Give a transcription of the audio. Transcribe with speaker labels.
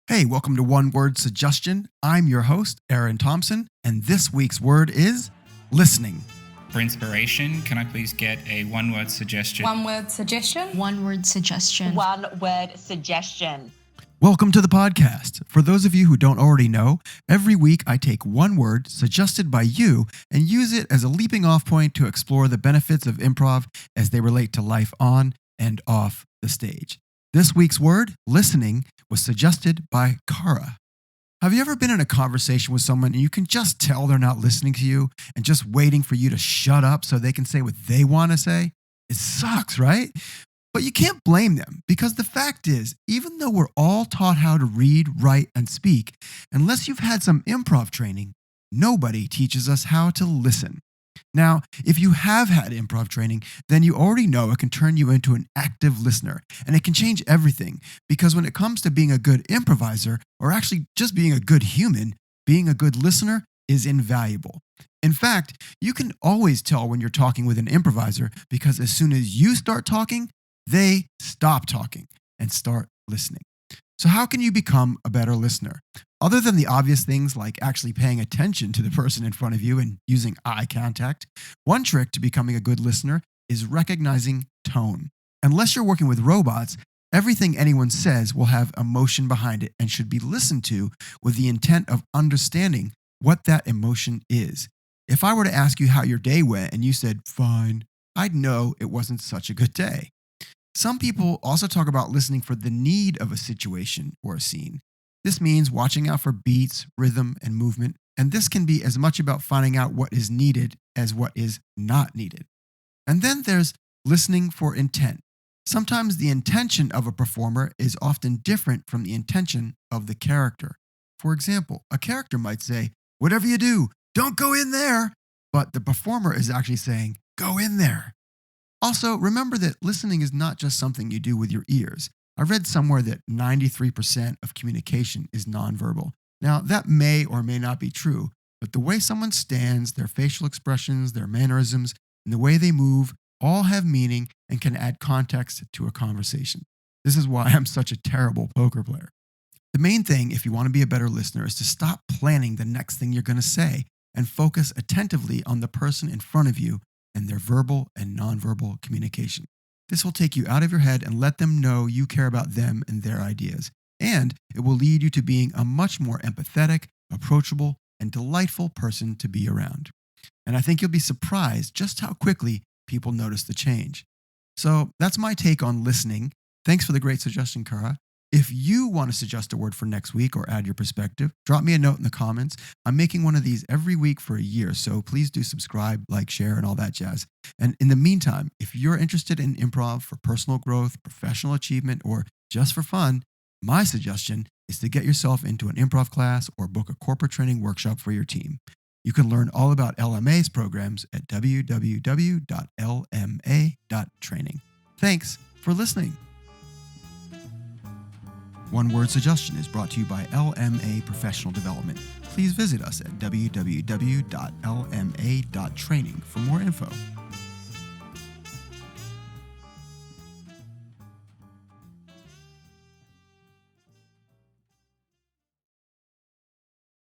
Speaker 1: Hey, welcome to One Word Suggestion. I'm your host, Aaron Thompson, and this week's word is listening.
Speaker 2: For inspiration, can I please get a one-word suggestion?
Speaker 3: One word suggestion.
Speaker 4: One word suggestion.
Speaker 5: One word suggestion.
Speaker 1: Welcome to the podcast. For those of you who don't already know, every week I take one word suggested by you and use it as a leaping off point to explore the benefits of improv as they relate to life on and off the stage. This week's word, listening, was suggested by Kara. Have you ever been in a conversation with someone and you can just tell they're not listening to you and just waiting for you to shut up so they can say what they want to say? It sucks, right? But you can't blame them because the fact is, even though we're all taught how to read, write, and speak, unless you've had some improv training, nobody teaches us how to listen. Now, if you have had improv training, then you already know it can turn you into an active listener, and it can change everything because when it comes to being a good improviser, or actually just being a good human, being a good listener is invaluable. In fact, you can always tell when you're talking with an improviser because as soon as you start talking, they stop talking and start listening. So how can you become a better listener? Other than the obvious things like actually paying attention to the person in front of you and using eye contact, one trick to becoming a good listener is recognizing tone. Unless you're working with robots, everything anyone says will have emotion behind it and should be listened to with the intent of understanding what that emotion is. If I were to ask you how your day went and you said, fine, I'd know it wasn't such a good day. Some people also talk about listening for the need of a situation or a scene. This means watching out for beats, rhythm, and movement, and this can be as much about finding out what is needed as what is not needed. And then there's listening for intent. Sometimes the intention of a performer is often different from the intention of the character. For example, a character might say, whatever you do, don't go in there, but the performer is actually saying, go in there. Also, remember that listening is not just something you do with your ears. I read somewhere that 93% of communication is nonverbal. Now, that may or may not be true, but the way someone stands, their facial expressions, their mannerisms, and the way they move all have meaning and can add context to a conversation. This is why I'm such a terrible poker player. The main thing, if you want to be a better listener, is to stop planning the next thing you're going to say and focus attentively on the person in front of you and their verbal and nonverbal communication. This will take you out of your head and let them know you care about them and their ideas. And it will lead you to being a much more empathetic, approachable, and delightful person to be around. And I think you'll be surprised just how quickly people notice the change. So that's my take on listening. Thanks for the great suggestion, Kara. If you want to suggest a word for next week or add your perspective, drop me a note in the comments. I'm making one of these every week for a year, so please do subscribe, like, share, and all that jazz. And in the meantime, if you're interested in improv for personal growth, professional achievement, or just for fun, my suggestion is to get yourself into an improv class or book a corporate training workshop for your team. You can learn all about LMA's programs at www.lma.training. Thanks for listening. One Word Suggestion is brought to you by LMA Professional Development. Please visit us at www.lma.training for more info.